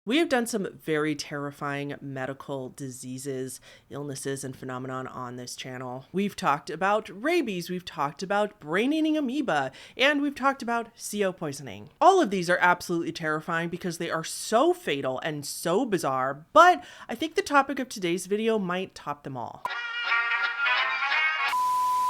We have done some very terrifying medical diseases, illnesses, and phenomenon on this channel. We've talked about rabies, we've talked about brain-eating amoeba, and we've talked about CO poisoning. All of these are absolutely terrifying because they are so fatal and so bizarre, but I think the topic of today's video might top them all.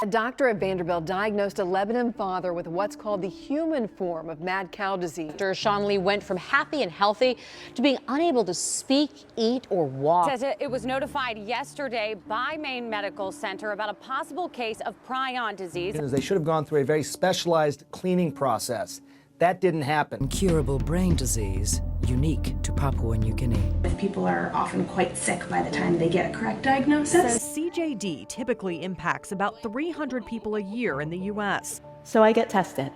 A doctor at Vanderbilt diagnosed a Lebanon father with what's called the human form of mad cow disease. Dr. Sean Lee went from happy and healthy to being unable to speak, eat, or walk. Says it was notified yesterday by Maine Medical Center about a possible case of Prion disease. They should have gone through a very specialized cleaning process. That didn't happen. Incurable brain disease, unique to Papua New Guinea. People are often quite sick by the time they get a correct diagnosis. CJD typically impacts about 300 people a year in the U.S. So I get tested,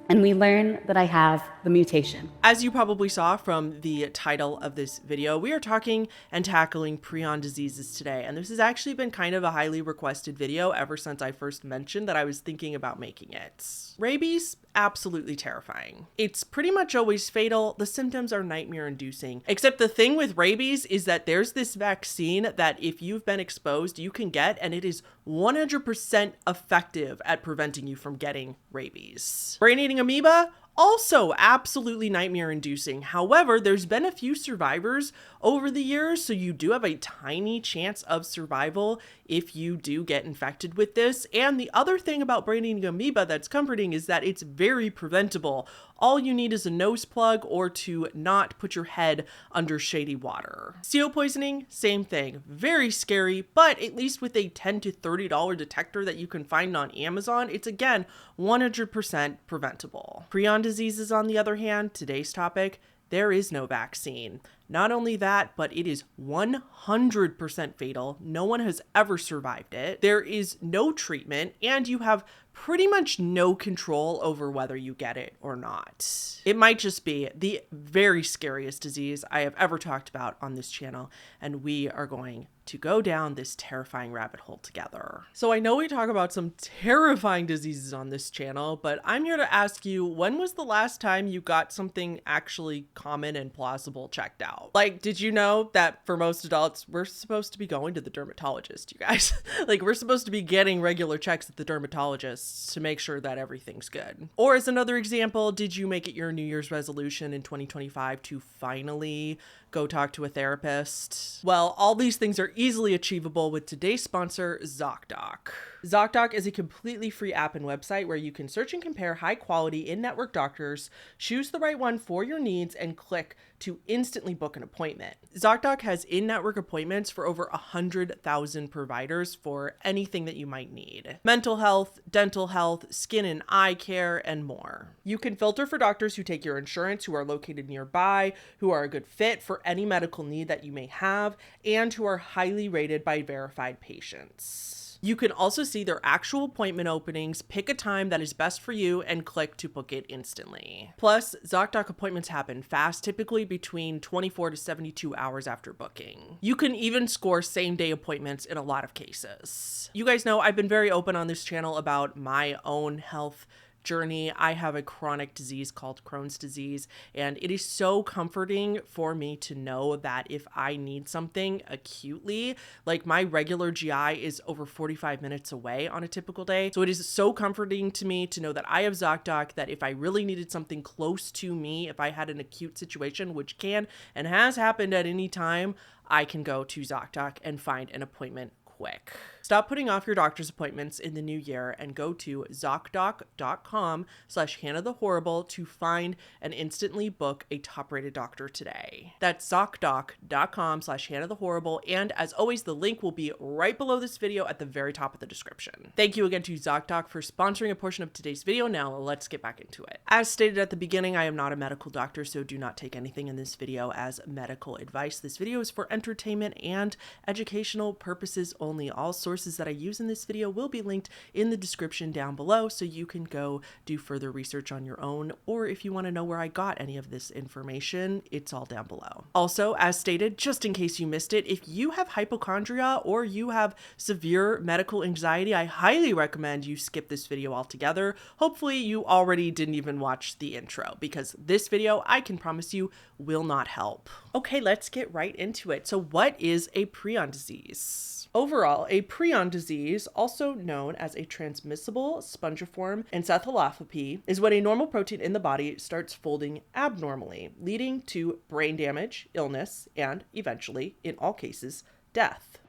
and we learn that I have the mutation. As you probably saw from the title of this video, we are talking and tackling prion diseases today, and this has actually been kind of a highly requested video ever since I first mentioned that I was thinking about making it. Rabies, absolutely terrifying. It's pretty much always fatal. The symptoms are nightmare-inducing, except the thing with rabies is that there's this vaccine that if you've been exposed, you can get, and it is 100% effective at preventing you from getting rabies. Brain-eating amoeba, also absolutely nightmare-inducing. However, there's been a few survivors over the years, so you do have a tiny chance of survival if you do get infected with this. And the other thing about brain-eating amoeba that's comforting is that it's very preventable. All you need is a nose plug or to not put your head under shady water. CO poisoning, same thing. Very scary, but at least with a $10 to $30 detector that you can find on Amazon, it's again 100% preventable. Prion diseases, on the other hand, today's topic, there is no vaccine. Not only that, but it is 100% fatal. No one has ever survived it. There is no treatment, and you have pretty much no control over whether you get it or not. It might just be the very scariest disease I have ever talked about on this channel, and we are going to go down this terrifying rabbit hole together. So I know we talk about some terrifying diseases on this channel, but I'm here to ask you, when was the last time you got something actually common and plausible checked out? Like, did you know that for most adults, we're supposed to be going to the dermatologist, you guys? Like, we're supposed to be getting regular checks at the dermatologist to make sure that everything's good. Or as another example, did you make it your New Year's resolution in 2025 to finally go talk to a therapist? Well, all these things are easily achievable with today's sponsor, ZocDoc. ZocDoc is a completely free app and website where you can search and compare high quality in-network doctors, choose the right one for your needs, and click to instantly book an appointment. ZocDoc has in-network appointments for over 100,000 providers for anything that you might need. Mental health, dental health, skin and eye care, and more. You can filter for doctors who take your insurance, who are located nearby, who are a good fit for any medical need that you may have, and who are highly rated by verified patients. You can also see their actual appointment openings, pick a time that is best for you, and click to book it instantly. Plus, ZocDoc appointments happen fast, typically between 24 to 72 hours after booking. You can even score same-day appointments in a lot of cases. You guys know I've been very open on this channel about my own health journey. I have a chronic disease called Crohn's disease, and it is so comforting for me to know that if I need something acutely, like my regular GI is over 45 minutes away on a typical day. So it is so comforting to me to know that I have ZocDoc, that if I really needed something close to me, if I had an acute situation, which can and has happened at any time, I can go to ZocDoc and find an appointment quick. Stop putting off your doctor's appointments in the new year and go to ZocDoc.com/HannahTheHorrible to find and instantly book a top-rated doctor today. That's ZocDoc.com/HannahTheHorrible, and as always, the link will be right below this video at the very top of the description. Thank you again to ZocDoc for sponsoring a portion of today's video. Now let's get back into it. As stated at the beginning, I am not a medical doctor, so do not take anything in this video as medical advice. This video is for entertainment and educational purposes only. All sources sources that I use in this video will be linked in the description down below, so you can go do further research on your own, or if you want to know where I got any of this information, it's all down below. Also, as stated, just in case you missed it, if you have hypochondria or you have severe medical anxiety, I highly recommend you skip this video altogether. Hopefully you already didn't even watch the intro, because this video, I can promise you, will not help. Okay, let's get right into it. So what is a prion disease? Overall, a prion disease, also known as a transmissible spongiform encephalopathy, is when a normal protein in the body starts folding abnormally, leading to brain damage, illness, and eventually, in all cases, death.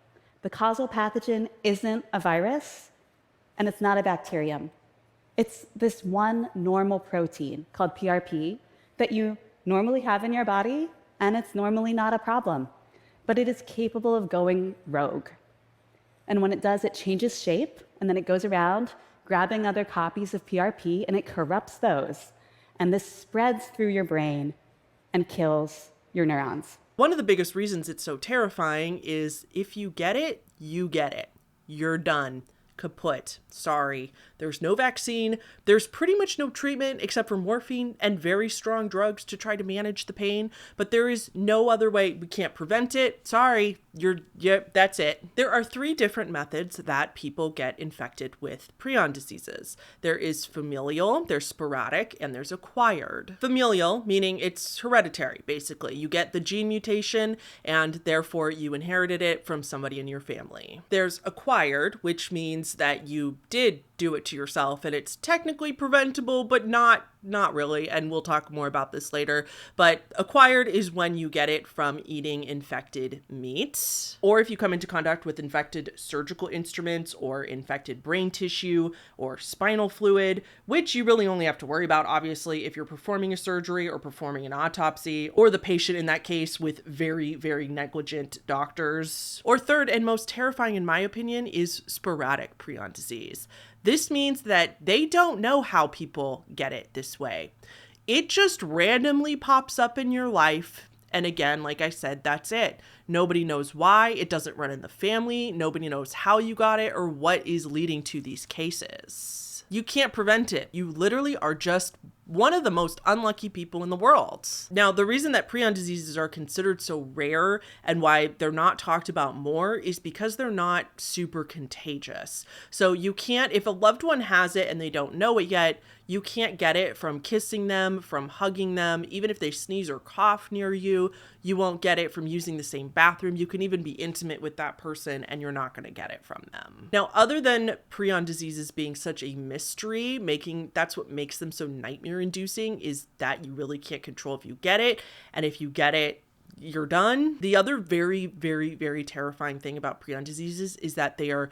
The causal pathogen isn't a virus, and it's not a bacterium. It's this one normal protein called PRP that you normally have in your body, and it's normally not a problem, but it is capable of going rogue. And when it does, it changes shape, and then it goes around grabbing other copies of PRP, and it corrupts those. And this spreads through your brain and kills your neurons. One of the biggest reasons it's so terrifying is if you get it, you get it. You're done. Kaput. Sorry. There's no vaccine. There's pretty much no treatment except for morphine and very strong drugs to try to manage the pain, but there is no other way. We can't prevent it. Sorry. That's it. There are 3 different methods that people get infected with prion diseases. There is familial, there's sporadic, and there's acquired. Familial, meaning it's hereditary, basically. You get the gene mutation and therefore you inherited it from somebody in your family. There's acquired, which means that you did do it to yourself and it's technically preventable, but not really, and we'll talk more about this later. But acquired is when you get it from eating infected meat, or if you come into contact with infected surgical instruments or infected brain tissue or spinal fluid, which you really only have to worry about, obviously, if you're performing a surgery or performing an autopsy, or the patient in that case with very, very negligent doctors. Or third, and most terrifying in my opinion, is sporadic prion disease. This means that they don't know how people get it this way. It just randomly pops up in your life. And again, like I said, that's it. Nobody knows why. It doesn't run in the family. Nobody knows how you got it or what is leading to these cases. You can't prevent it. You literally are just one of the most unlucky people in the world. Now, the reason that prion diseases are considered so rare and why they're not talked about more is because they're not super contagious. So you can't, if a loved one has it and they don't know it yet, you can't get it from kissing them, from hugging them. Even if they sneeze or cough near you, you won't get it from using the same bathroom. You can even be intimate with that person and you're not going to get it from them. Now, other than prion diseases being such a mystery, that's what makes them so nightmare-inducing, is that you really can't control if you get it. And if you get it, you're done. The other very, very, very terrifying thing about prion diseases is that they are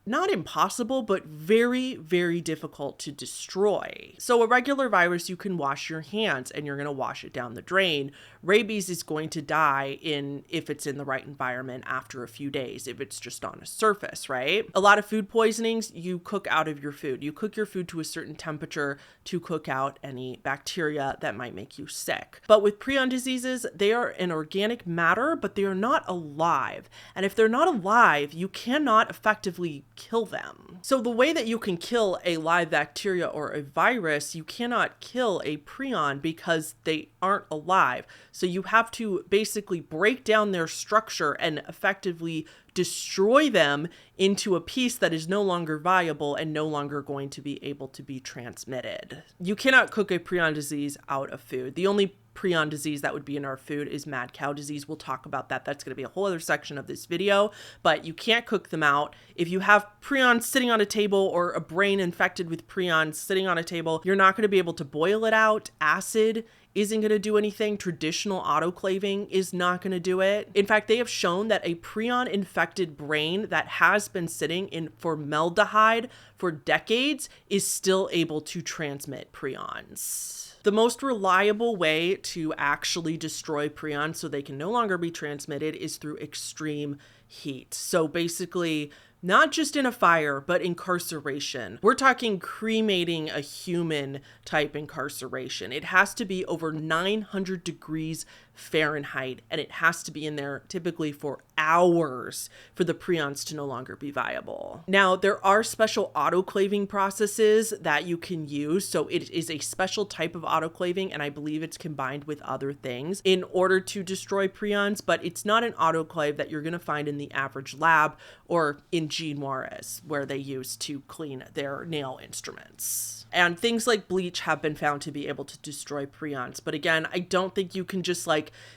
not impossible, but very, very difficult to destroy. So a regular virus, you can wash your hands and you're going to wash it down the drain. Rabies is going to die if it's in the right environment after a few days, if it's just on a surface, right? A lot of food poisonings, you cook out of your food. You cook your food to a certain temperature to cook out any bacteria that might make you sick. But with prion diseases, they are an organic matter, but they are not alive. And if they're not alive, you cannot effectively kill them. So the way that you can kill a live bacteria or a virus, you cannot kill a prion because they aren't alive. So you have to basically break down their structure and effectively destroy them into a piece that is no longer viable and no longer going to be able to be transmitted. You cannot cook a prion disease out of food. The only prion disease that would be in our food is mad cow disease. We'll talk about that. That's going to be a whole other section of this video, but you can't cook them out. If you have prions sitting on a table or a brain infected with prions sitting on a table, you're not going to be able to boil it out. Acid isn't going to do anything. Traditional autoclaving is not going to do it. In fact, they have shown that a prion-infected brain that has been sitting in formaldehyde for decades is still able to transmit prions. The most reliable way to actually destroy prions so they can no longer be transmitted is through extreme heat. So basically, not just in a fire, but incarceration. We're talking cremating a human type incarceration. It has to be over 900 degrees Fahrenheit, and it has to be in there typically for hours for the prions to no longer be viable. Now, there are special autoclaving processes that you can use. So it is a special type of autoclaving, and I believe it's combined with other things in order to destroy prions, but it's not an autoclave that you're going to find in the average lab or in Jean Juarez, where they use to clean their nail instruments. And things like bleach have been found to be able to destroy prions. But again, I don't think you can just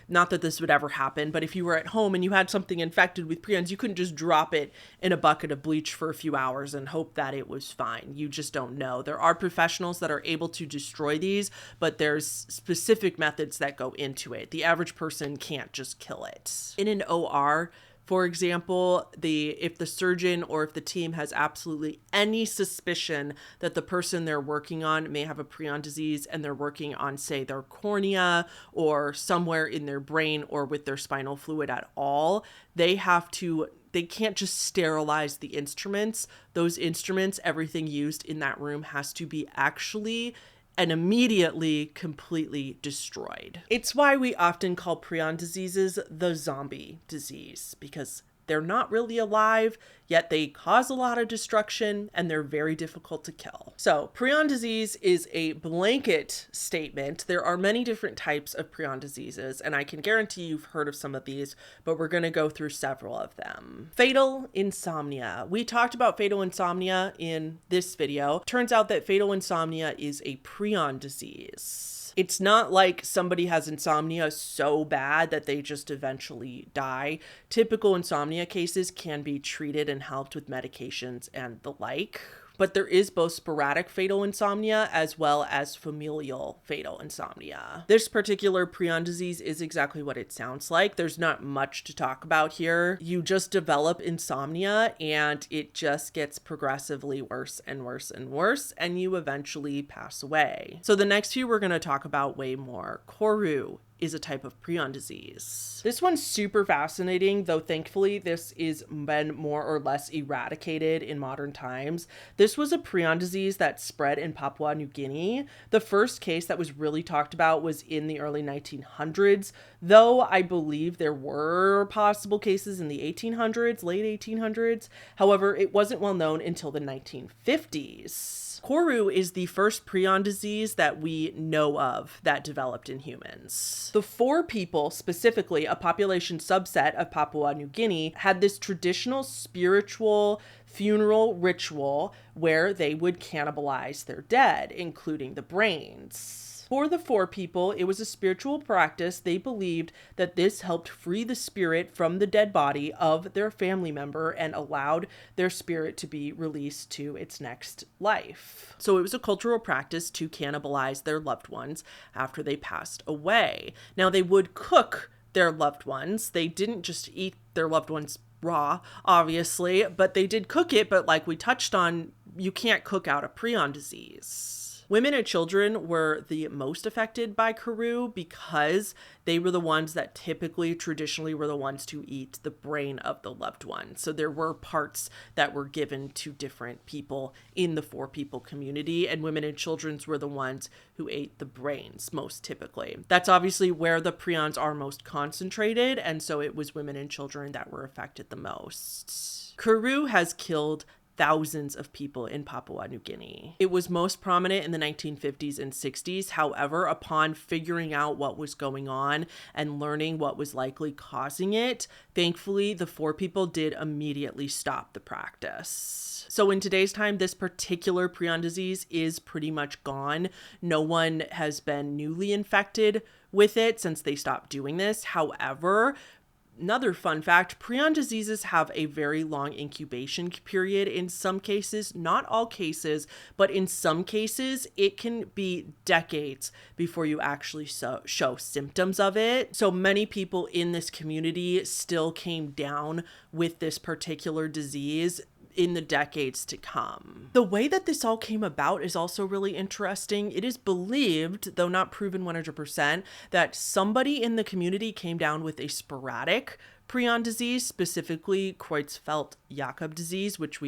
not that this would ever happen, but if you were at home and you had something infected with prions, you couldn't just drop it in a bucket of bleach for a few hours and hope that it was fine. You just don't know. There are professionals that are able to destroy these, but there's specific methods that go into it. The average person can't just kill it. In an OR, for example, if the surgeon or if the team has absolutely any suspicion that the person they're working on may have a prion disease and they're working on, say, their cornea or somewhere in their brain or with their spinal fluid at all, they can't just sterilize the instruments. Those instruments, everything used in that room has to be actually and immediately completely destroyed. It's why we often call prion diseases the zombie disease, because they're not really alive, yet they cause a lot of destruction and they're very difficult to kill. So prion disease is a blanket statement. There are many different types of prion diseases, and I can guarantee you've heard of some of these, but we're going to go through several of them. Fatal insomnia. We talked about fatal insomnia in this video. Turns out that fatal insomnia is a prion disease. It's not like somebody has insomnia so bad that they just eventually die. Typical insomnia cases can be treated and helped with medications and the like. But there is both sporadic fatal insomnia as well as familial fatal insomnia. This particular prion disease is exactly what it sounds like. There's not much to talk about here. You just develop insomnia and it just gets progressively worse and worse and worse, and you eventually pass away. So the next few we're going to talk about way more. Kuru is a type of prion disease. This one's super fascinating, though thankfully this is been more or less eradicated in modern times. This was a prion disease that spread in Papua New Guinea. The first case that was really talked about was in the early 1900s, though I believe there were possible cases in the 1800s, late 1800s. However, it wasn't well known until the 1950s. Kuru is the first prion disease that we know of that developed in humans. The four people, specifically a population subset of Papua New Guinea, had this traditional spiritual funeral ritual where they would cannibalize their dead, including the brains. For the four people, it was a spiritual practice. They believed that this helped free the spirit from the dead body of their family member and allowed their spirit to be released to its next life. So it was a cultural practice to cannibalize their loved ones after they passed away. Now, they would cook their loved ones. They didn't just eat their loved ones raw, obviously, but they did cook it. But like we touched on, you can't cook out a prion disease. Women and children were the most affected by Kuru because they were the ones that traditionally were the ones to eat the brain of the loved one. So there were parts that were given to different people in the four people community, and women and children were the ones who ate the brains most typically. That's obviously where the prions are most concentrated, and so it was women and children that were affected the most. Kuru has killed thousands of people in Papua New Guinea. It was most prominent in the 1950s and 60s. However, upon figuring out what was going on and learning what was likely causing it, thankfully, the four people did immediately stop the practice. So in today's time, this particular prion disease is pretty much gone. No one has been newly infected with it since they stopped doing this. However, another fun fact, prion diseases have a very long incubation period in some cases, not all cases, but in some cases, it can be decades before you actually show symptoms of it. So many people in this community still came down with this particular disease in the decades to come. The way that this all came about is also really interesting. It is believed, though not proven 100%, that somebody in the community came down with a sporadic prion disease, specifically Creutzfeldt-Jakob disease, which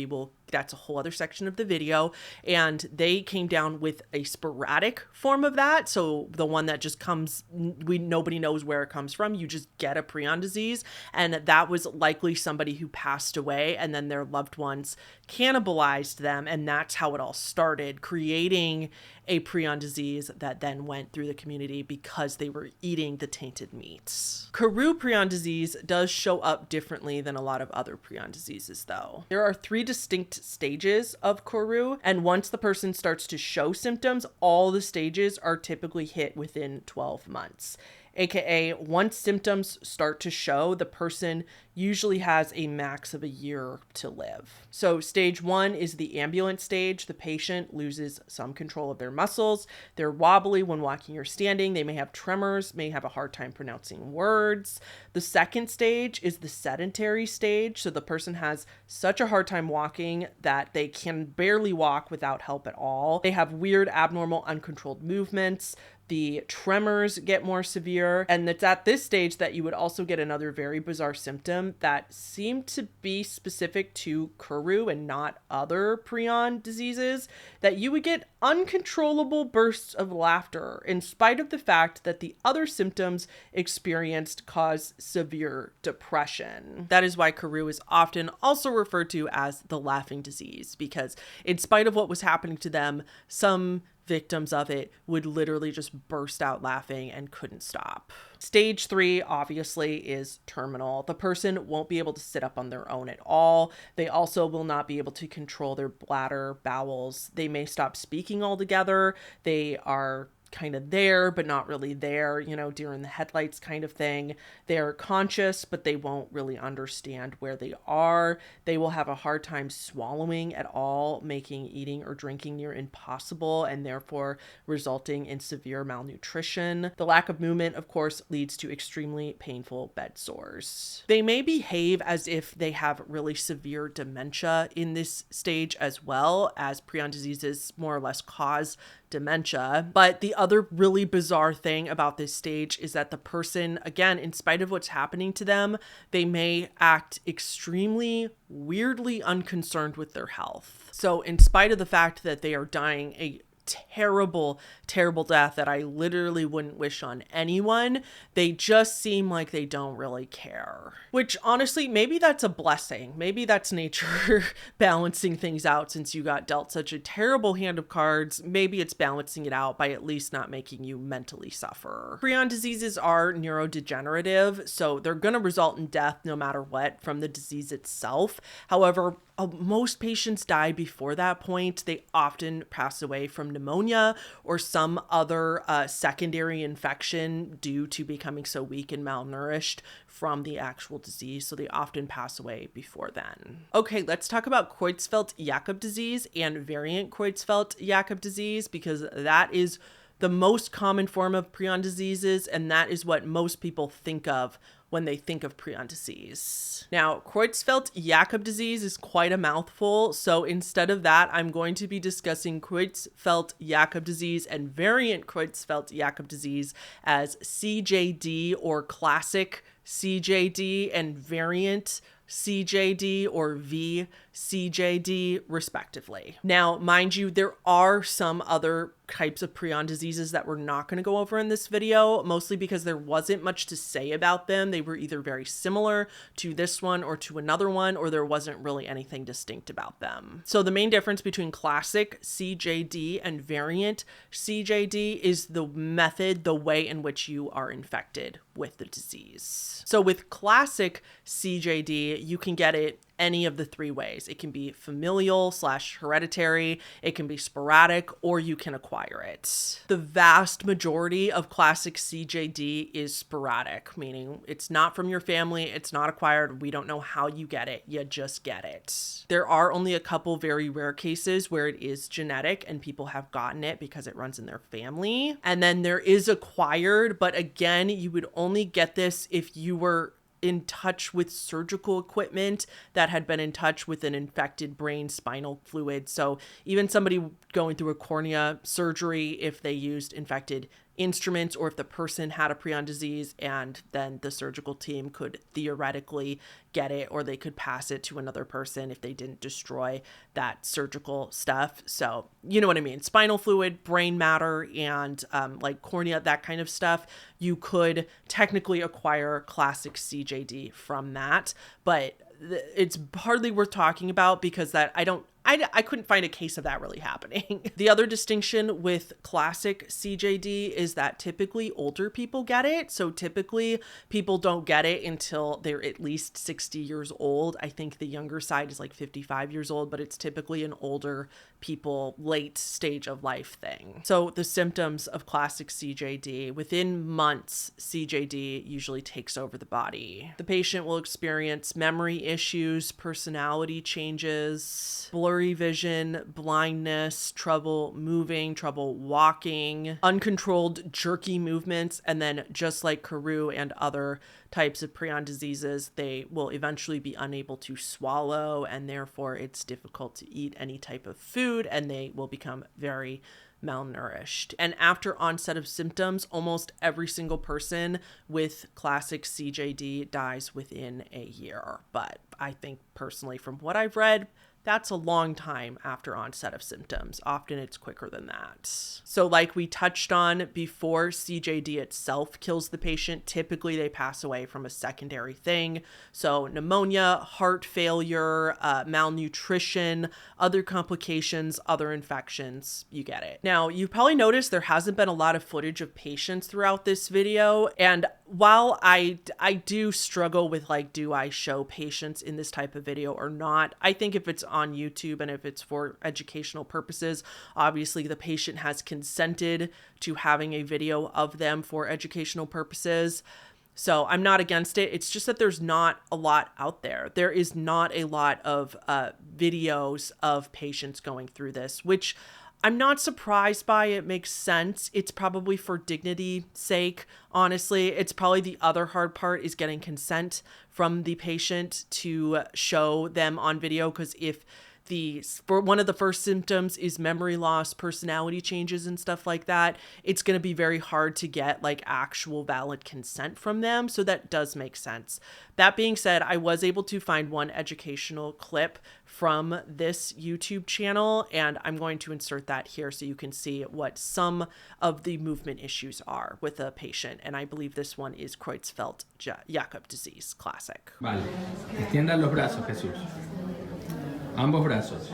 that's a whole other section of the video. And they came down with a sporadic form of that. So the one that just comes, nobody knows where it comes from. You just get a prion disease. And that was likely somebody who passed away and then their loved ones cannibalized them. And that's how it all started, creating a prion disease that then went through the community because they were eating the tainted meats. Kuru prion disease does show up differently than a lot of other prion diseases, though. There are 3 distinct stages of Kuru, and once the person starts to show symptoms, all the stages are typically hit within 12 months. AKA, once symptoms start to show, the person usually has a max of a year to live. So stage 1 is the ambulant stage. The patient loses some control of their muscles. They're wobbly when walking or standing. They may have tremors, may have a hard time pronouncing words. The second stage is the sedentary stage. So the person has such a hard time walking that they can barely walk without help at all. They have weird, abnormal, uncontrolled movements. The tremors get more severe, and it's at this stage that you would also get another very bizarre symptom that seemed to be specific to Kuru and not other prion diseases, that you would get uncontrollable bursts of laughter in spite of the fact that the other symptoms experienced cause severe depression. That is why Kuru is often also referred to as the laughing disease, because in spite of what was happening to them, some victims of it would literally just burst out laughing and couldn't stop. Stage 3, obviously, is terminal. The person won't be able to sit up on their own at all. They also will not be able to control their bladder, bowels. They may stop speaking altogether. They are kind of there, but not really there, deer in the headlights kind of thing. They're conscious, but they won't really understand where they are. They will have a hard time swallowing at all, making eating or drinking near impossible, and therefore resulting in severe malnutrition. The lack of movement, of course, leads to extremely painful bed sores. They may behave as if they have really severe dementia in this stage, as well as prion diseases more or less cause dementia. But the other really bizarre thing about this stage is that the person, again, in spite of what's happening to them, they may act extremely weirdly unconcerned with their health. So in spite of the fact that they are dying a terrible, terrible death that I literally wouldn't wish on anyone, they just seem like they don't really care. Which honestly, maybe that's a blessing. Maybe that's nature balancing things out. Since you got dealt such a terrible hand of cards, maybe it's balancing it out by at least not making you mentally suffer. Prion diseases are neurodegenerative, so they're going to result in death no matter what from the disease itself. However, most patients die before that point. They often pass away from pneumonia or some other secondary infection due to becoming so weak and malnourished from the actual disease. So they often pass away before then. Okay, let's talk about Creutzfeldt-Jakob disease and variant Creutzfeldt-Jakob disease, because that is the most common form of prion diseases, and that is what most people think of when they think of prion disease. Now, Creutzfeldt-Jakob disease is quite a mouthful, so instead of that, I'm going to be discussing Creutzfeldt-Jakob disease and variant Creutzfeldt-Jakob disease as CJD or classic CJD and variant CJD or vCJD respectively. Now, mind you, there are some other types of prion diseases that we're not going to go over in this video, mostly because there wasn't much to say about them. They were either very similar to this one or to another one, or there wasn't really anything distinct about them. So the main difference between classic CJD and variant CJD is the method, the way in which you are infected with the disease. So with classic CJD, you can get it any of the 3 ways. It can be familial / hereditary, it can be sporadic, or you can acquire it. The vast majority of classic CJD is sporadic, meaning it's not from your family, it's not acquired, we don't know how you get it, you just get it. There are only a couple very rare cases where it is genetic and people have gotten it because it runs in their family. And then there is acquired, but again, you would only get this if you were in touch with surgical equipment that had been in touch with an infected brain spinal fluid. So even somebody going through a cornea surgery, if they used infected instruments, or if the person had a prion disease, and then the surgical team could theoretically get it, or they could pass it to another person if they didn't destroy that surgical stuff. So you know what I mean? Spinal fluid, brain matter, and like cornea, that kind of stuff, you could technically acquire classic CJD from that, but it's hardly worth talking about because I couldn't find a case of that really happening. The other distinction with classic CJD is that typically older people get it. So typically people don't get it until they're at least 60 years old. I think the younger side is like 55 years old, but it's typically an older people, late stage of life thing. So the symptoms of classic CJD: within months, CJD usually takes over the body. The patient will experience memory issues, personality changes, blurry vision, blindness, trouble moving, trouble walking, uncontrolled jerky movements, and then just like Kuru and other types of prion diseases, they will eventually be unable to swallow, and therefore it's difficult to eat any type of food, and they will become very malnourished. And after onset of symptoms, almost every single person with classic CJD dies within a year. But I think personally, from what I've read, that's a long time after onset of symptoms. Often it's quicker than that. So like we touched on before, CJD itself kills the patient. Typically they pass away from a secondary thing. So pneumonia, heart failure, malnutrition, other complications, other infections, you get it. Now, you've probably noticed there hasn't been a lot of footage of patients throughout this video. And while I do struggle with like, do I show patients in this type of video or not? I think if it's on YouTube and if it's for educational purposes, obviously the patient has consented to having a video of them for educational purposes. So I'm not against it. It's just that there's not a lot out there. There is not a lot of videos of patients going through this, which I'm not surprised by. It makes sense. It's probably for dignity's sake. Honestly, it's probably the other hard part is getting consent from the patient to show them on video. Because if for one of the first symptoms is memory loss, personality changes and stuff like that, it's going to be very hard to get like actual valid consent from them. So that does make sense. That being said, I was able to find one educational clip from this YouTube channel, and I'm going to insert that here so you can see what some of the movement issues are with a patient. And I believe this one is Creutzfeldt-Jakob disease, classic. Vale, extienda los brazos, Jesús. Ambos brazos.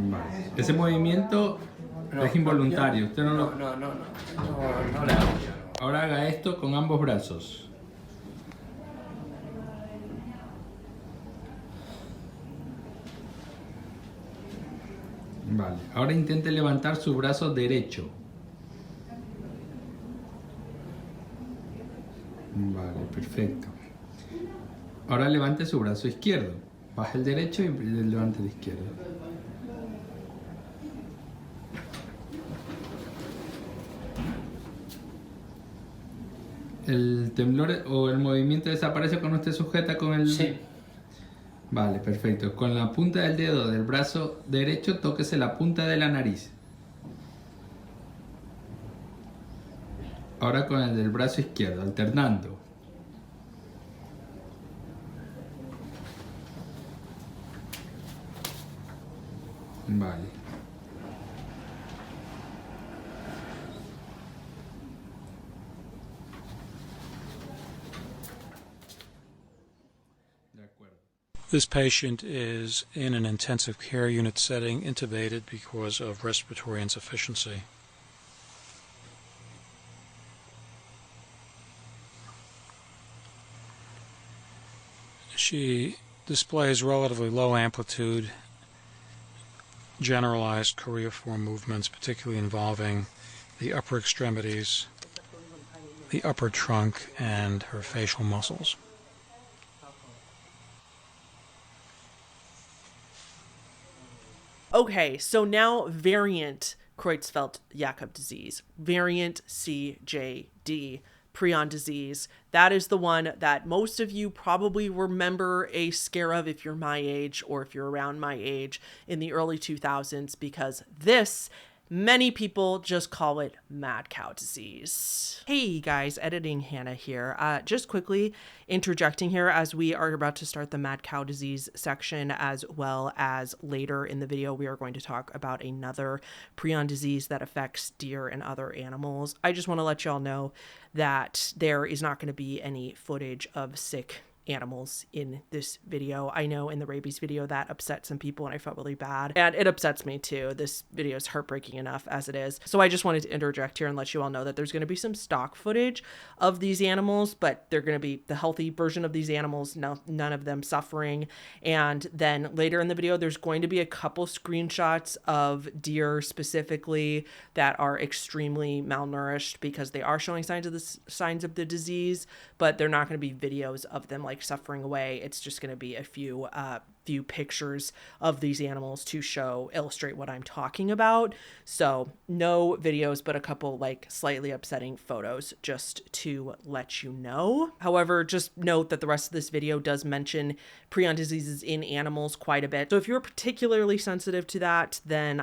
Vale. Ese movimiento es involuntario. Usted no lo hago. Ahora haga esto con ambos brazos. Vale. Ahora intente levantar su brazo derecho. Vale, perfecto. Ahora levante su brazo izquierdo. Baja el derecho y levante el izquierdo. ¿El temblor o el movimiento desaparece cuando usted sujeta con el...? Sí. Vale, perfecto. Con la punta del dedo del brazo derecho, tóquese la punta de la nariz. Ahora con el del brazo izquierdo, alternando. Vale. This patient is in an intensive care unit setting, intubated because of respiratory insufficiency. She displays relatively low amplitude, generalized choreiform movements, particularly involving the upper extremities, the upper trunk, and her facial muscles. Okay, so now variant Creutzfeldt-Jakob disease, variant CJD. prion disease. That is the one that most of you probably remember a scare of if you're my age or if you're around my age in the early 2000s, because this, many people just call it mad cow disease. Hey guys, editing Hannah here. Just quickly interjecting here as we are about to start the mad cow disease section, as well as later in the video we are going to talk about another prion disease that affects deer and other animals. I just want to let y'all know that there is not going to be any footage of sick animals in this video. I know in the rabies video that upset some people and I felt really bad, and it upsets me too. This video is heartbreaking enough as it is. So I just wanted to interject here and let you all know that there's going to be some stock footage of these animals, but they're going to be the healthy version of these animals, none of them suffering. And then later in the video there's going to be a couple screenshots of deer specifically that are extremely malnourished because they are showing signs of the disease, but they're not going to be videos of them like suffering away. It's just going to be a few pictures of these animals to illustrate what I'm talking about. So no videos, but a couple like slightly upsetting photos just to let you know. However, just note that the rest of this video does mention prion diseases in animals quite a bit. So if you're particularly sensitive to that, then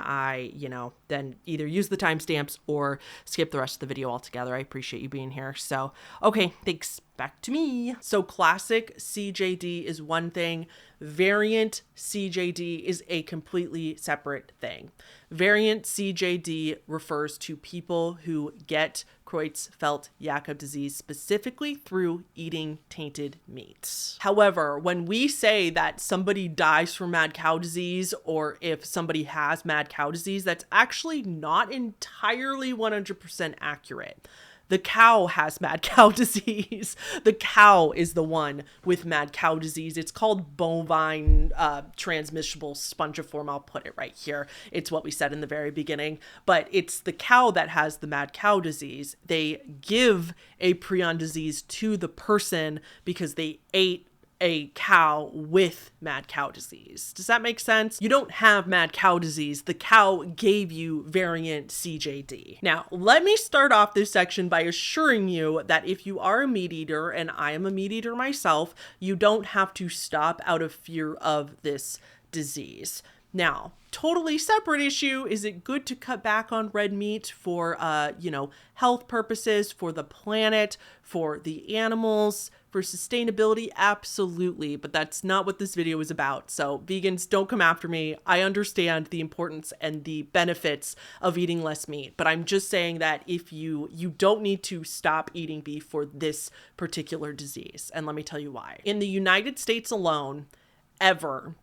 then either use the timestamps or skip the rest of the video altogether. I appreciate you being here. So, okay, thanks. Back to me. So classic CJD is one thing. Variant CJD is a completely separate thing. Variant CJD refers to people who get Creutzfeldt-Jakob disease specifically through eating tainted meats. However, when we say that somebody dies from mad cow disease, or if somebody has mad cow disease, that's actually not entirely 100% accurate. The cow has mad cow disease. The cow is the one with mad cow disease. It's called bovine transmissible spongiform. I'll put it right here. It's what we said in the very beginning, but it's the cow that has the mad cow disease. They give a prion disease to the person because they ate a cow with mad cow disease. Does that make sense? You don't have mad cow disease. The cow gave you variant CJD. Now, let me start off this section by assuring you that if you are a meat eater, and I am a meat eater myself, you don't have to stop out of fear of this disease. Now, totally separate issue. Is it good to cut back on red meat for, health purposes, for the planet, for the animals, for sustainability? Absolutely. But that's not what this video is about. So vegans, don't come after me. I understand the importance and the benefits of eating less meat, but I'm just saying that if you don't need to stop eating beef for this particular disease. And let me tell you why. In the United States alone,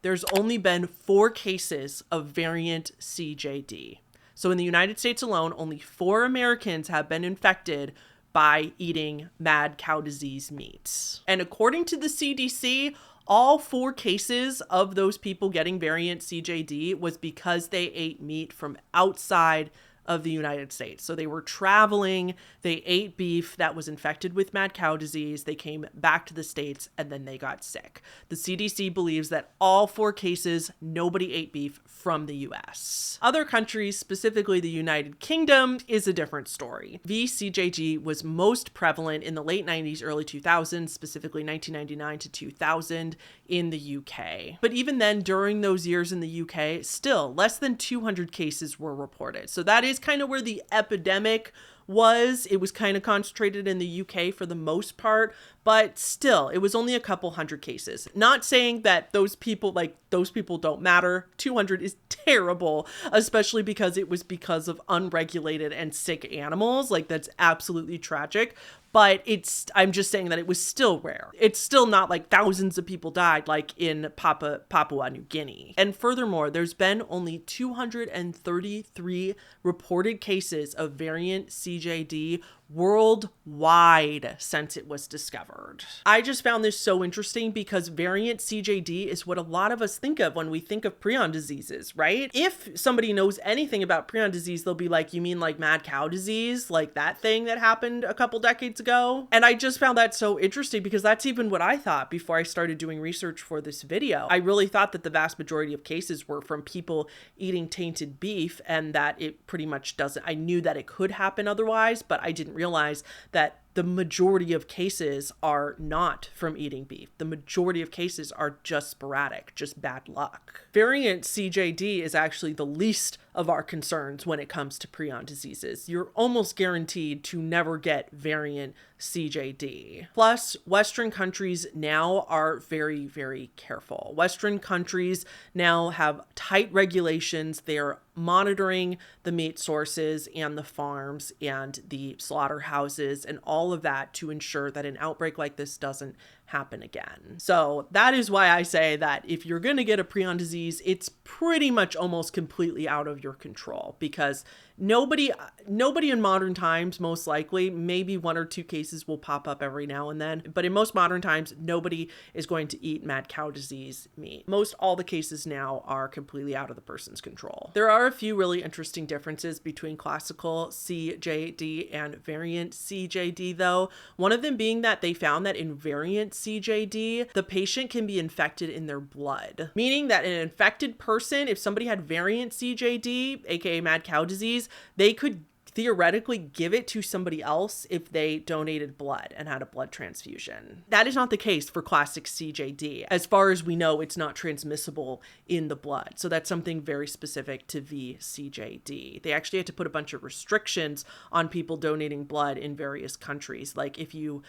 there's only been 4 cases of variant CJD. So in the United States alone, only 4 Americans have been infected by eating mad cow disease meat. And according to the CDC, all 4 cases of those people getting variant CJD was because they ate meat from outside of the United States. So they were traveling, they ate beef that was infected with mad cow disease, they came back to the States, and then they got sick. The CDC believes that all 4 cases, nobody ate beef from the US. Other countries, specifically the United Kingdom, is a different story. vCJD was most prevalent in the late 90s, early 2000s, specifically 1999 to 2000 in the UK. But even then, during those years in the UK, still less than 200 cases were reported. So that is kind of where the epidemic was. It was kind of concentrated in the UK for the most part, but still, it was only a couple hundred cases. Not saying that those people don't matter. 200 is terrible, especially because it was because of unregulated and sick animals. Like, that's absolutely tragic. But I'm just saying that it was still rare. It's still not like thousands of people died like in Papua New Guinea. And furthermore, there's been only 233 reported cases of variant CJD worldwide since it was discovered. I just found this so interesting because variant CJD is what a lot of us think of when we think of prion diseases, right? If somebody knows anything about prion disease, they'll be like, you mean like mad cow disease? Like that thing that happened a couple decades ago? And I just found that so interesting because that's even what I thought before I started doing research for this video. I really thought that the vast majority of cases were from people eating tainted beef, and that it pretty much doesn't. I knew that it could happen otherwise, but I didn't realize that the majority of cases are not from eating beef. The majority of cases are just sporadic, just bad luck. Variant CJD is actually the least of our concerns when it comes to prion diseases. You're almost guaranteed to never get variant CJD. Plus, Western countries now are very, very careful. Western countries now have tight regulations. They're monitoring the meat sources and the farms and the slaughterhouses and all of that to ensure that an outbreak like this doesn't happen again. So that is why I say that if you're going to get a prion disease, it's pretty much almost completely out of your control, because nobody in modern times, most likely, maybe 1 or 2 cases will pop up every now and then, but in most modern times, nobody is going to eat mad cow disease meat. Most all the cases now are completely out of the person's control. There are a few really interesting differences between classical CJD and variant CJD though. One of them being that they found that in variant CJD, the patient can be infected in their blood, meaning that an infected person, if somebody had variant CJD, aka mad cow disease, they could theoretically give it to somebody else if they donated blood and had a blood transfusion. That is not the case for classic CJD. As far as we know, it's not transmissible in the blood. So that's something very specific to vCJD. They actually had to put a bunch of restrictions on people donating blood in various countries. Like if you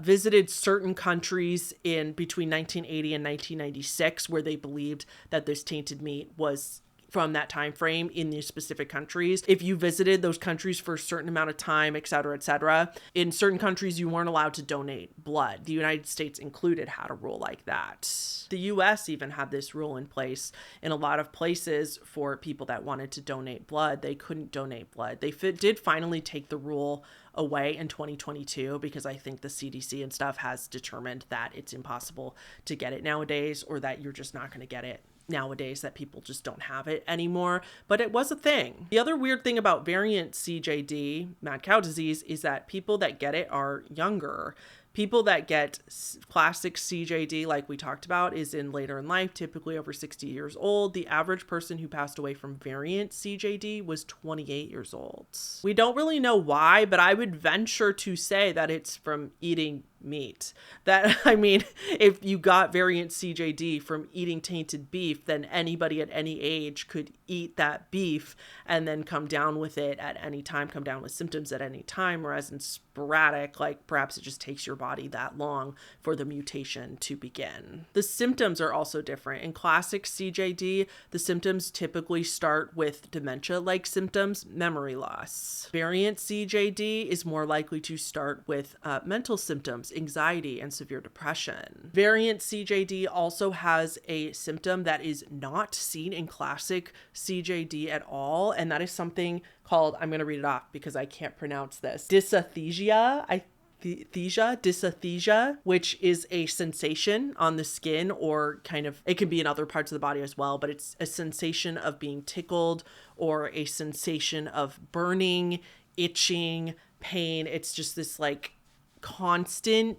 visited certain countries in between 1980 and 1996, where they believed that this tainted meat was from that time frame in these specific countries. If you visited those countries for a certain amount of time, et cetera, in certain countries, you weren't allowed to donate blood. The United States included had a rule like that. The US even had this rule in place in a lot of places for people that wanted to donate blood. They couldn't donate blood. They did finally take the rule away in 2022 because I think the CDC and stuff has determined that it's impossible to get it nowadays, or that you're just not going to get it nowadays, that people just don't have it anymore, but it was a thing. The other weird thing about variant CJD, mad cow disease, is that people that get it are younger. People that get classic CJD, like we talked about, is in later in life, typically over 60 years old. The average person who passed away from variant CJD was 28 years old. We don't really know why, but I would venture to say that it's from eating meat. That, I mean, if you got variant CJD from eating tainted beef, then anybody at any age could eat that beef and then come down with it at any time, come down with symptoms at any time, whereas in sporadic, like perhaps it just takes your body that long for the mutation to begin. The symptoms are also different. In classic CJD, the symptoms typically start with dementia-like symptoms, memory loss. Variant CJD is more likely to start with mental symptoms, anxiety, and severe depression. Variant CJD also has a symptom that is not seen in classic CJD at all, and that is something called, I'm going to read it off because I can't pronounce this, dysesthesia, dysesthesia, which is a sensation on the skin, or kind of, it can be in other parts of the body as well, but it's a sensation of being tickled or a sensation of burning, itching, pain. It's just this like constant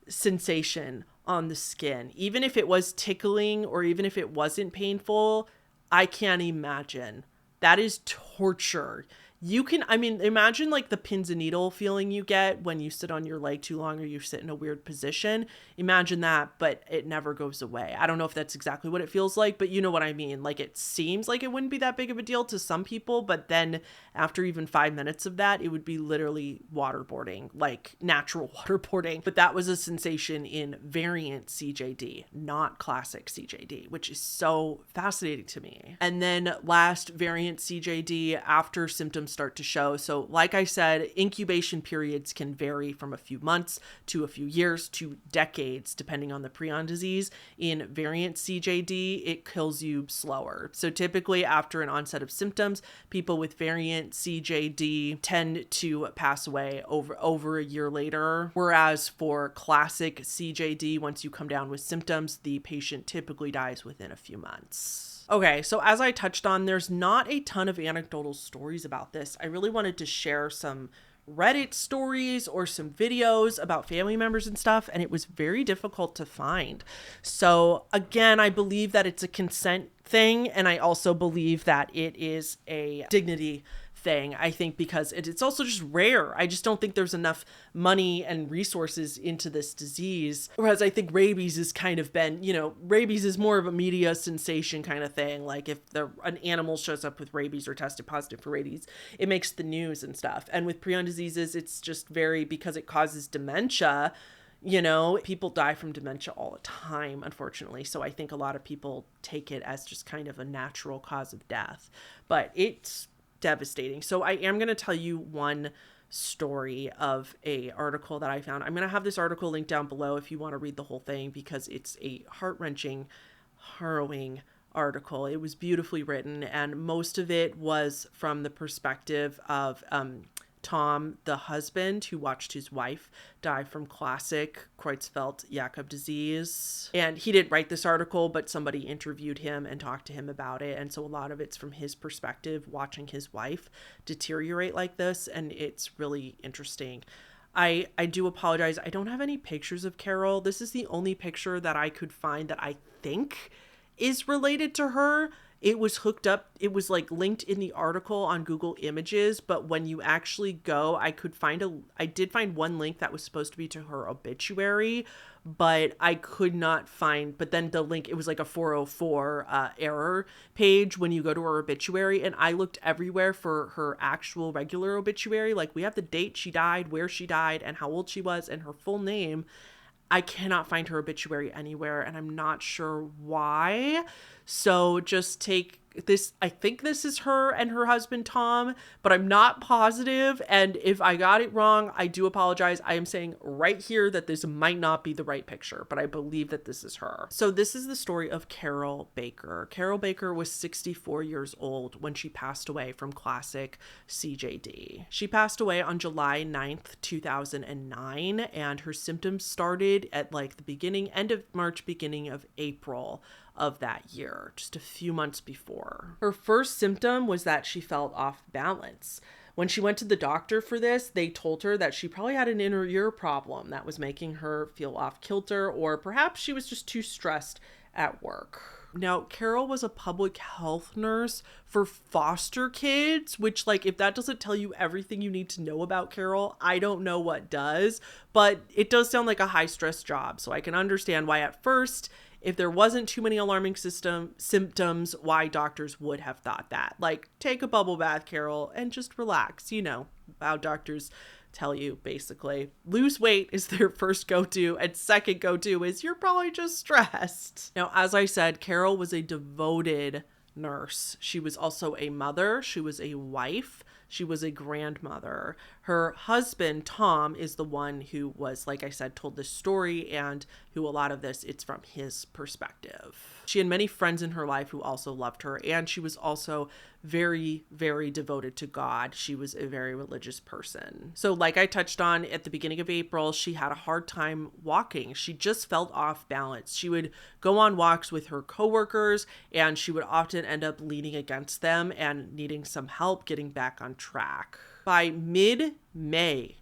sensation on the skin. Even if it was tickling or even if it wasn't painful, I can't imagine. That is torture. You can, I mean, imagine like the pins and needle feeling you get when you sit on your leg too long or you sit in a weird position. Imagine that, but it never goes away. I don't know if that's exactly what it feels like, but you know what I mean? Like, it seems like it wouldn't be that big of a deal to some people, but then after even 5 minutes of that, it would be literally waterboarding, like natural waterboarding. But that was a sensation in variant CJD, not classic CJD, which is so fascinating to me. And then last, variant CJD after symptoms start to show. So like I said, incubation periods can vary from a few months to a few years to decades, depending on the prion disease. In variant CJD, it kills you slower. So typically after an onset of symptoms, people with variant CJD tend to pass away over a year later. Whereas for classic CJD, once you come down with symptoms, the patient typically dies within a few months. Okay, so as I touched on, there's not a ton of anecdotal stories about this. I really wanted to share some Reddit stories or some videos about family members and stuff, and it was very difficult to find. So again, I believe that it's a consent thing, and I also believe that it is a dignity thing, I think, because it's also just rare. I just don't think there's enough money and resources into this disease. Whereas I think rabies has kind of been, you know, rabies is more of a media sensation kind of thing. Like if an animal shows up with rabies or tested positive for rabies, it makes the news and stuff. And with prion diseases, it's just because it causes dementia. You know, people die from dementia all the time, unfortunately. So I think a lot of people take it as just kind of a natural cause of death, but it's devastating. So I am going to tell you one story of a article that I found. I'm going to have this article linked down below if you want to read the whole thing, because it's a heart-wrenching, harrowing article. It was beautifully written, and most of it was from the perspective of Tom, the husband, who watched his wife die from classic Creutzfeldt-Jakob disease. And he didn't write this article, but somebody interviewed him and talked to him about it. And so a lot of it's from his perspective, watching his wife deteriorate like this. And it's really interesting. I do apologize. I don't have any pictures of Carol. This is the only picture that I could find that I think is related to her. It was hooked up. It was like linked in the article on Google Images, but when you actually go, I did find one link that was supposed to be to her obituary, but I could not find, but then the link, it was like a 404 error page when you go to her obituary. And I looked everywhere for her actual regular obituary. Like, we have the date she died, where she died, and how old she was, and her full name. I cannot find her obituary anywhere, and I'm not sure why. So just take this. I think this is her and her husband, Tom, but I'm not positive. And if I got it wrong, I do apologize. I am saying right here that this might not be the right picture, but I believe that this is her. So this is the story of Carol Baker. Carol Baker was 64 years old when she passed away from classic CJD. She passed away on July 9th, 2009, and her symptoms started at like the end of March, beginning of April of that year, just a few months before. Her first symptom was that she felt off balance. When she went to the doctor for this, they told her that she probably had an inner ear problem that was making her feel off kilter, or perhaps she was just too stressed at work. Now, Carol was a public health nurse for foster kids, which, like, if that doesn't tell you everything you need to know about Carol, I don't know what does, but it does sound like a high stress job. So I can understand why at first, if there wasn't too many alarming symptoms, why doctors would have thought that. Like, take a bubble bath, Carol, and just relax. You know how doctors tell you, basically. Lose weight is their first go-to, and second go-to is you're probably just stressed. Now, as I said, Carol was a devoted nurse. She was also a mother. She was a wife. She was a grandmother. Her husband, Tom, is the one who was, like I said, told this story, and who a lot of this, it's from his perspective. She had many friends in her life who also loved her, and she was also very, very devoted to God. She was a very religious person. So like I touched on at the beginning of April, she had a hard time walking. She just felt off balance. She would go on walks with her coworkers, and she would often end up leaning against them and needing some help getting back on track. By mid-May,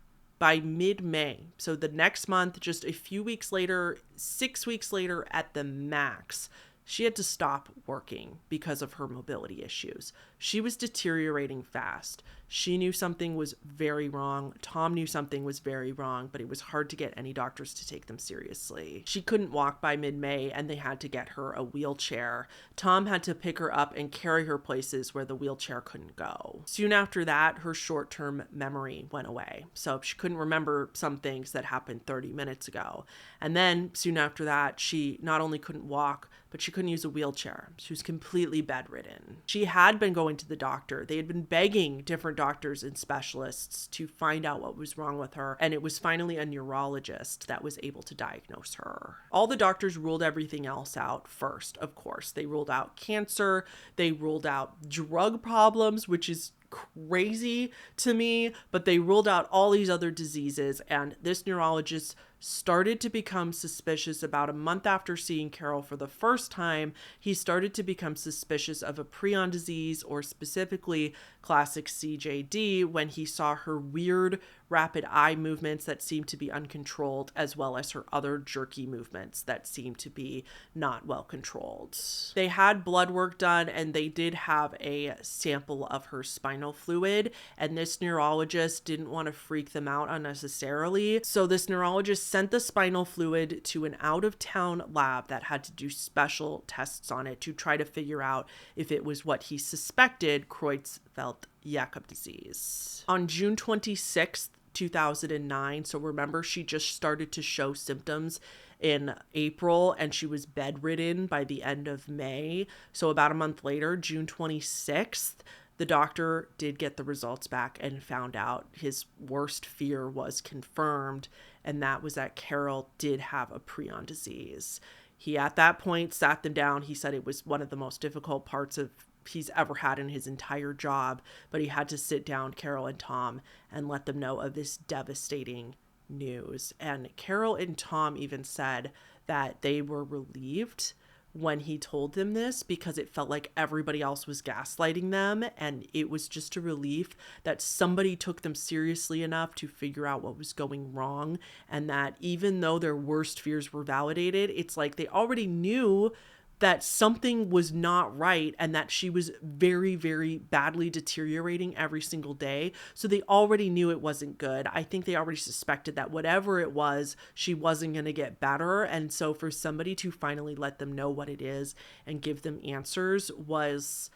so the next month, just a few weeks later, 6 weeks later at the max, she had to stop working because of her mobility issues. She was deteriorating fast. She knew something was very wrong. Tom knew something was very wrong, but it was hard to get any doctors to take them seriously. She couldn't walk by mid-May, and they had to get her a wheelchair. Tom had to pick her up and carry her places where the wheelchair couldn't go. Soon after that, her short-term memory went away. So she couldn't remember some things that happened 30 minutes ago. And then soon after that, she not only couldn't walk, but she couldn't use a wheelchair. She was completely bedridden. She had been going to the doctor. They had been begging different doctors and specialists to find out what was wrong with her, and it was finally a neurologist that was able to diagnose her. All the doctors ruled everything else out first, of course. They ruled out cancer, they ruled out drug problems, which is crazy to me, but they ruled out all these other diseases, and this neurologist started to become suspicious about a month after seeing Carol for the first time. He started to become suspicious of a prion disease, or specifically classic CJD, when he saw her weird rapid eye movements that seemed to be uncontrolled, as well as her other jerky movements that seemed to be not well controlled. They had blood work done, and they did have a sample of her spinal fluid, and this neurologist didn't want to freak them out unnecessarily. So this neurologist sent the spinal fluid to an out-of-town lab that had to do special tests on it to try to figure out if it was what he suspected, Creutzfeldt-Jakob disease. On June 26th, 2009, so remember, she just started to show symptoms in April, and she was bedridden by the end of May. So about a month later, June 26th, the doctor did get the results back and found out his worst fear was confirmed, and that was that Carol did have a prion disease. He, at that point, sat them down. He said it was one of the most difficult parts of he's ever had in his entire job, but he had to sit down Carol and Tom and let them know of this devastating news. And Carol and Tom even said that they were relieved when he told them this, because it felt like everybody else was gaslighting them, and it was just a relief that somebody took them seriously enough to figure out what was going wrong, and that even though their worst fears were validated, it's like they already knew that something was not right and that she was very, very badly deteriorating every single day. So they already knew it wasn't good. I think they already suspected that whatever it was, she wasn't going to get better. And so for somebody to finally let them know what it is and give them answers was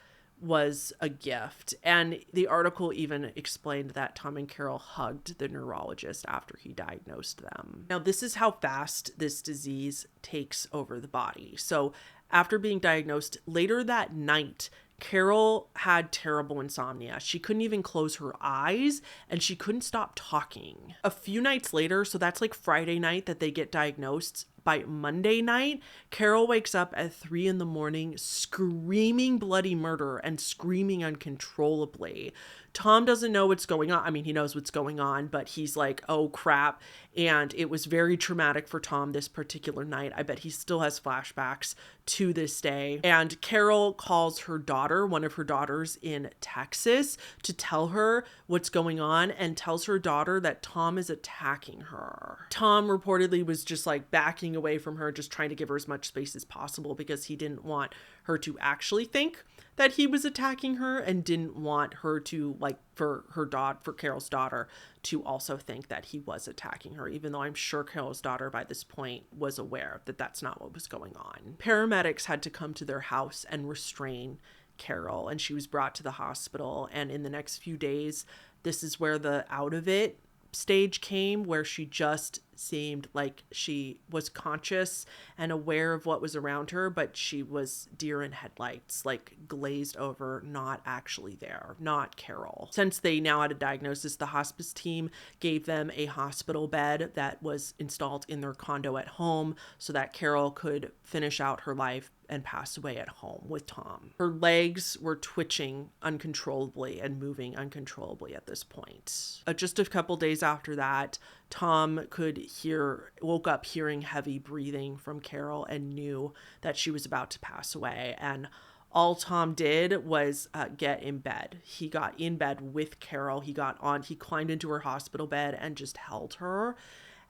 a gift. And the article even explained that Tom and Carol hugged the neurologist after he diagnosed them. Now, this is how fast this disease takes over the body. So after being diagnosed, later that night, Carol had terrible insomnia. She couldn't even close her eyes, and she couldn't stop talking. A few nights later, so that's like Friday night that they get diagnosed, by Monday night, Carol wakes up at 3 a.m. screaming bloody murder and screaming uncontrollably. Tom doesn't know what's going on. I mean, he knows what's going on, but he's like, oh crap. And it was very traumatic for Tom this particular night. I bet he still has flashbacks to this day. And Carol calls her daughter, one of her daughters in Texas, to tell her what's going on, and tells her daughter that Tom is attacking her. Tom reportedly was just like backing away from her, just trying to give her as much space as possible, because he didn't want her to actually think that he was attacking her, and didn't want her to, like, for Carol's daughter to also think that he was attacking her, even though I'm sure Carol's daughter by this point was aware that that's not what was going on. Paramedics had to come to their house and restrain Carol, and she was brought to the hospital. And in the next few days, this is where the out of it stage came, where she just seemed like she was conscious and aware of what was around her, but she was deer in headlights, like glazed over, not actually there, not Carol. Since they now had a diagnosis, the hospice team gave them a hospital bed that was installed in their condo at home so that Carol could finish out her life and pass away at home with Tom. Her legs were twitching uncontrollably and moving uncontrollably at this point. Just a couple days after that, Tom woke up hearing heavy breathing from Carol and knew that she was about to pass away. And all Tom did was get in bed. He got in bed with Carol. He climbed into her hospital bed and just held her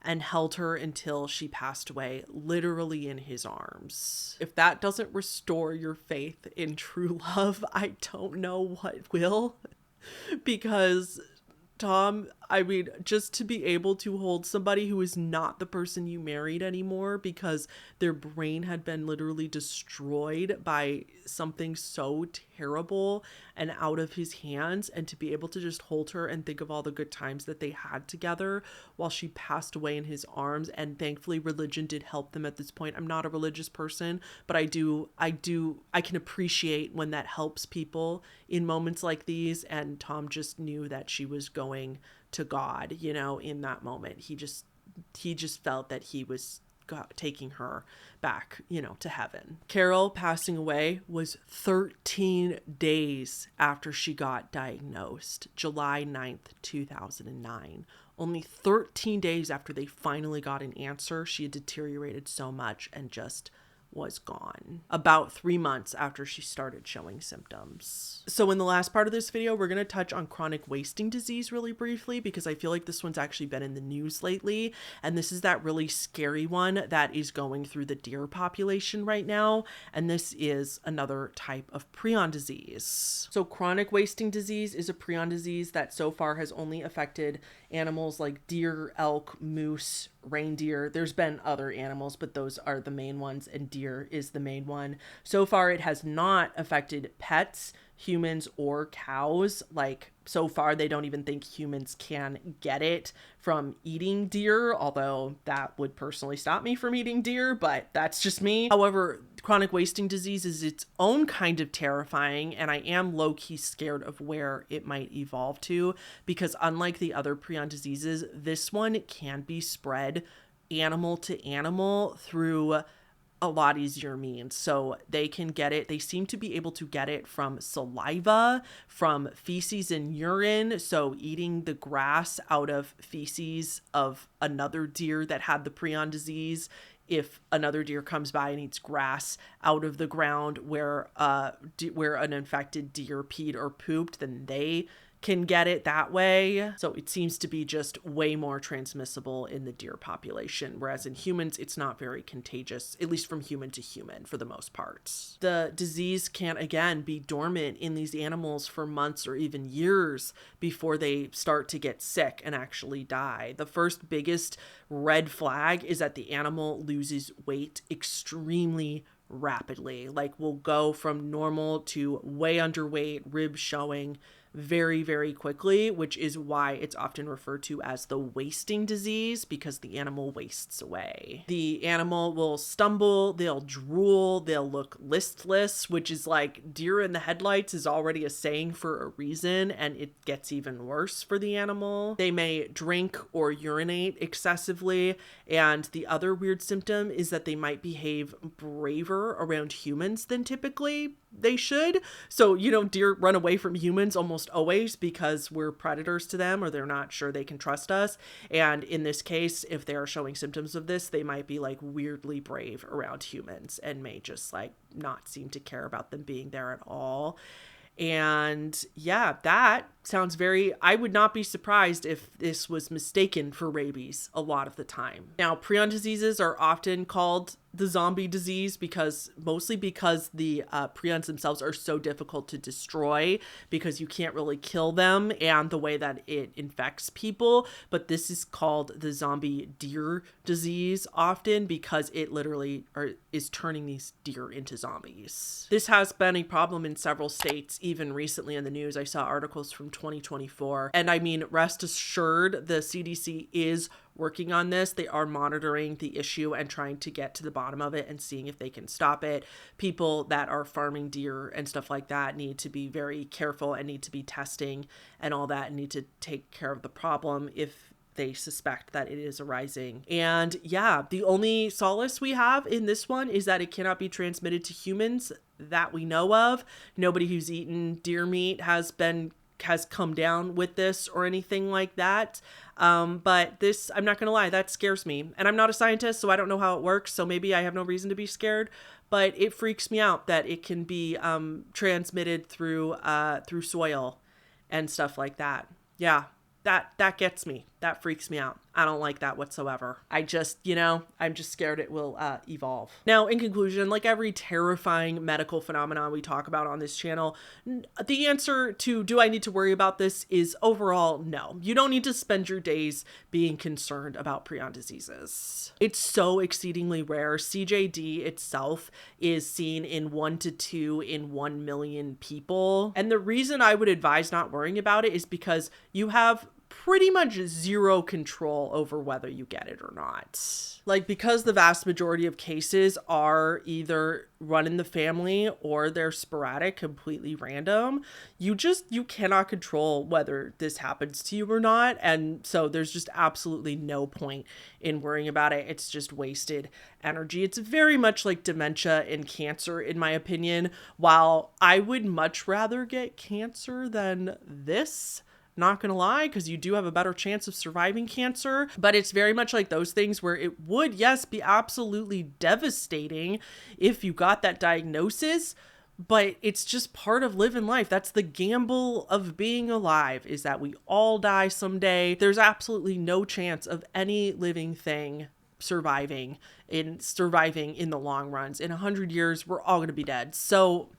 until she passed away, literally in his arms. If that doesn't restore your faith in true love, I don't know what will. Because Tom, I mean, just to be able to hold somebody who is not the person you married anymore, because their brain had been literally destroyed by something so terrible and out of his hands, and to be able to just hold her and think of all the good times that they had together while she passed away in his arms. And thankfully religion did help them at this point. I'm not a religious person, but I can appreciate when that helps people in moments like these. And Tom just knew that she was going to God, in that moment. He just felt that he was taking her back, to heaven. Carol passing away was 13 days after she got diagnosed, July 9th, 2009, Only 13 days after they finally got an answer, she had deteriorated so much and just was gone. About 3 months after she started showing symptoms. So in the last part of this video, we're going to touch on chronic wasting disease really briefly, because I feel like this one's actually been in the news lately. And this is that really scary one that is going through the deer population right now. And this is another type of prion disease. So chronic wasting disease is a prion disease that so far has only affected animals like deer, elk, moose, reindeer. There's been other animals, but those are the main ones, and deer is the main one. So far, it has not affected pets, humans, or cows. Like, so far, they don't even think humans can get it from eating deer, although that would personally stop me from eating deer, but that's just me. However, chronic wasting disease is its own kind of terrifying, and I am low-key scared of where it might evolve to, because unlike the other prion diseases, this one can be spread animal to animal through a lot easier means. So they can get it, they seem to be able to get it from saliva, from feces and urine. So eating the grass out of feces of another deer that had the prion disease. If another deer comes by and eats grass out of the ground where an infected deer peed or pooped, then they can get it that way. So it seems to be just way more transmissible in the deer population, whereas in humans, it's not very contagious, at least from human to human for the most part. The disease can, again, be dormant in these animals for months or even years before they start to get sick and actually die. The first biggest red flag is that the animal loses weight extremely rapidly. Like, will go from normal to way underweight, ribs showing very, very quickly, which is why it's often referred to as the wasting disease, because the animal wastes away. The animal will stumble, they'll drool, they'll look listless, which is like deer in the headlights is already a saying for a reason, and it gets even worse for the animal. They may drink or urinate excessively, and the other weird symptom is that they might behave braver around humans than typically they should. So, you know, deer run away from humans almost always because we're predators to them, or they're not sure they can trust us. And in this case, if they are showing symptoms of this, they might be like weirdly brave around humans and may just like not seem to care about them being there at all. And yeah, that sounds I would not be surprised if this was mistaken for rabies a lot of the time. Now, prion diseases are often called the zombie disease mostly because the prions themselves are so difficult to destroy, because you can't really kill them and the way that it infects people. But this is called the zombie deer disease often because it literally is turning these deer into zombies. This has been a problem in several states, even recently in the news. I saw articles from 2024. And I mean, rest assured, the CDC is working on this. They are monitoring the issue and trying to get to the bottom of it and seeing if they can stop it. People that are farming deer and stuff like that need to be very careful and need to be testing and all that, and need to take care of the problem if they suspect that it is arising. And yeah, the only solace we have in this one is that it cannot be transmitted to humans that we know of. Nobody who's eaten deer meat has come down with this or anything like that. But this, I'm not gonna lie, that scares me. And I'm not a scientist, so I don't know how it works. So maybe I have no reason to be scared, but it freaks me out that it can be transmitted through soil and stuff like that. Yeah, that gets me. That freaks me out. I don't like that whatsoever. I'm just scared it will evolve. Now, in conclusion, like every terrifying medical phenomenon we talk about on this channel, the answer to do I need to worry about this is overall no. You don't need to spend your days being concerned about prion diseases. It's so exceedingly rare. CJD itself is seen in 1 to 2 in 1 million people. And the reason I would advise not worrying about it is because you have pretty much zero control over whether you get it or not. Like, because the vast majority of cases are either run in the family or they're sporadic, completely random, you cannot control whether this happens to you or not. And so there's just absolutely no point in worrying about it. It's just wasted energy. It's very much like dementia and cancer, in my opinion. While I would much rather get cancer than this, not gonna lie, because you do have a better chance of surviving cancer. But it's very much like those things where it would, yes, be absolutely devastating if you got that diagnosis, but it's just part of living life. That's the gamble of being alive, is that we all die someday. There's absolutely no chance of any living thing surviving in the long runs. In 100 years, we're all going to be dead. So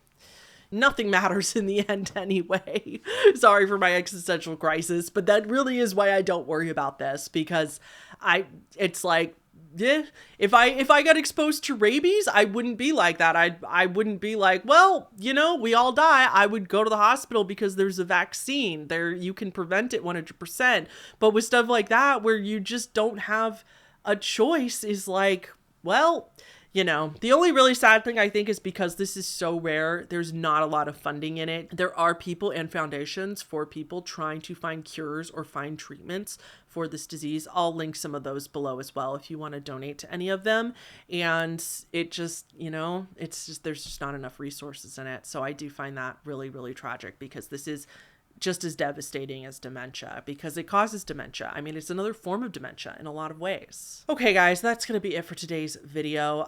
nothing matters in the end anyway. Sorry for my existential crisis, but that really is why I don't worry about this, because it's like, yeah, if I got exposed to rabies, I wouldn't be like that. I wouldn't be like, well, you know, we all die. I would go to the hospital because there's a vaccine there. You can prevent it 100%. But with stuff like that, where you just don't have a choice, is like, well, you know, the only really sad thing I think is because this is so rare, there's not a lot of funding in it. There are people and foundations for people trying to find cures or find treatments for this disease. I'll link some of those below as well if you want to donate to any of them. And it just, you know, it's just, there's just not enough resources in it. So I do find that really, really tragic, because this is just as devastating as dementia, because it causes dementia. I mean, it's another form of dementia in a lot of ways. Okay, guys, that's going to be it for today's video.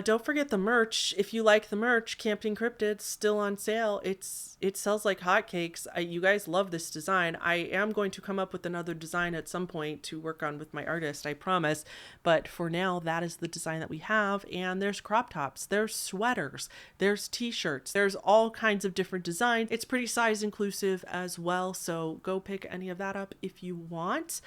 Don't forget the merch. If you like the merch, Camped Encrypted, still on sale. It sells like hotcakes. You guys love this design. I am going to come up with another design at some point to work on with my artist, I promise. But for now, that is the design that we have. And there's crop tops, there's sweaters, there's t-shirts, there's all kinds of different designs. It's pretty size inclusive as well, so go pick any of that up if you want.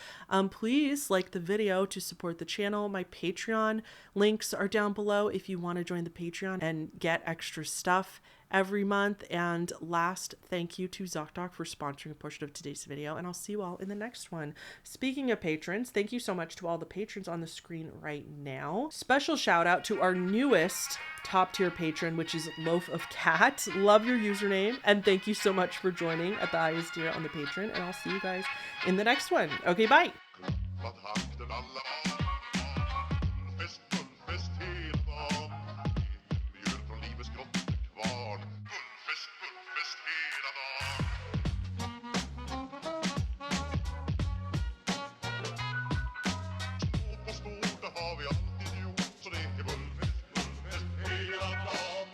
Please like the video to support the channel. My Patreon links are down below if you want to join the Patreon and get extra stuff every month. And last, thank you to ZocDoc for sponsoring a portion of today's video, and I'll see you all in the next one. Speaking of patrons, thank you so much to all the patrons on the screen right now. Special shout out to our newest top tier patron, which is Loaf of Cat. Love your username, and thank you so much for joining at the highest tier on the patron, and I'll see you guys in the next one. Okay, bye. Gullfest hela dagen.